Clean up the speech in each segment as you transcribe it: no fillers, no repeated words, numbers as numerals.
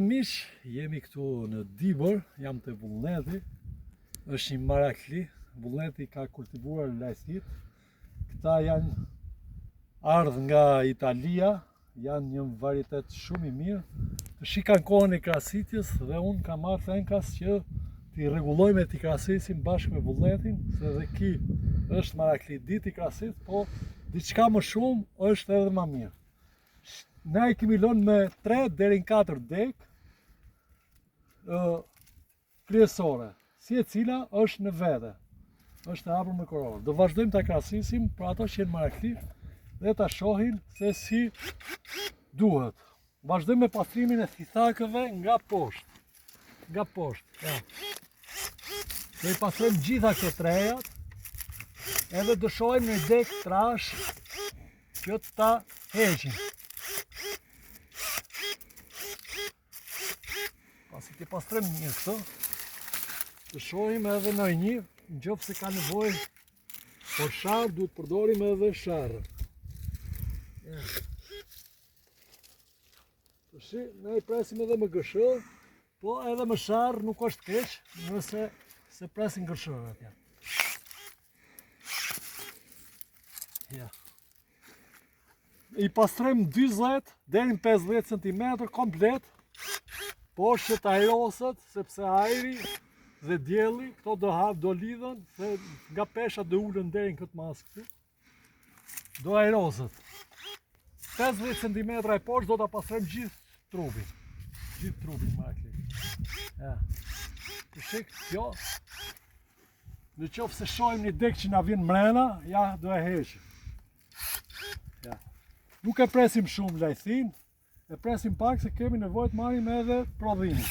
Miq, jemi këtu në Dibër, jam të Vullneti, është një marakli, Vullneti ka kultivuar lajthit, këta janë ardhë nga Italia, janë një varietet shumë i mirë, të shikan kohën e krasitjes dhe unë kam marrë fenkas që t'i rregulloj me t'i krasisim bashkë me Vullnetin, se dhe ki është marakli dit i krasit, po diçka më shumë është edhe më mirë. Ne i kemi lënë me 3 deri në 4 dek kryesore, si e cila është në vete, është e hapur me koronë. Do vazhdojmë ta krasisim për ato që janë marakli dhe ta shohin se si duhet. Vazhdojmë me pastrimin e thithakëve nga poshtë. Nga poshtë, ja. Do i pastrojmë gjitha këto trejat, edhe do shohim në dek trash që ta heqim. Pasi ti pastrojmë një këto, të shohim edhe në një, në gjopë se ka nevojë por sharë, duhet përdorim edhe sharë. Ja. Përshi, ne i presim edhe me gëshërë, po edhe me sharë nuk është keq, nëse se presin gëshërë atje. Ja. I pastrojmë 20 deri në 50 cm komplet, por që të ajroset, sepse ajri dhe dielli, këto do lidhen, se nga pesha do ullën deri në këtë masë këtu, do ajroset. 50 cm e poshtë do të pastrojmë gjithë trupin marakli. Ja. Të shik, kjo, në qoftë se shohim një dek që na vjen mrena, ja, do e heqim. Ja. Nuk e presim shumë lajthin, e presim pak se kemi nevojë të marrim edhe prodhimin.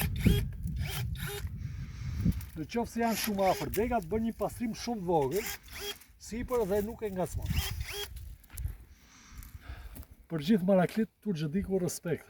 Në qoftë se janë shumë afër dekat, bën një pastrim shumë vogël, sipër dhe nuk e ngacmon. Për gjithë maraklit, tu xhediku respekt.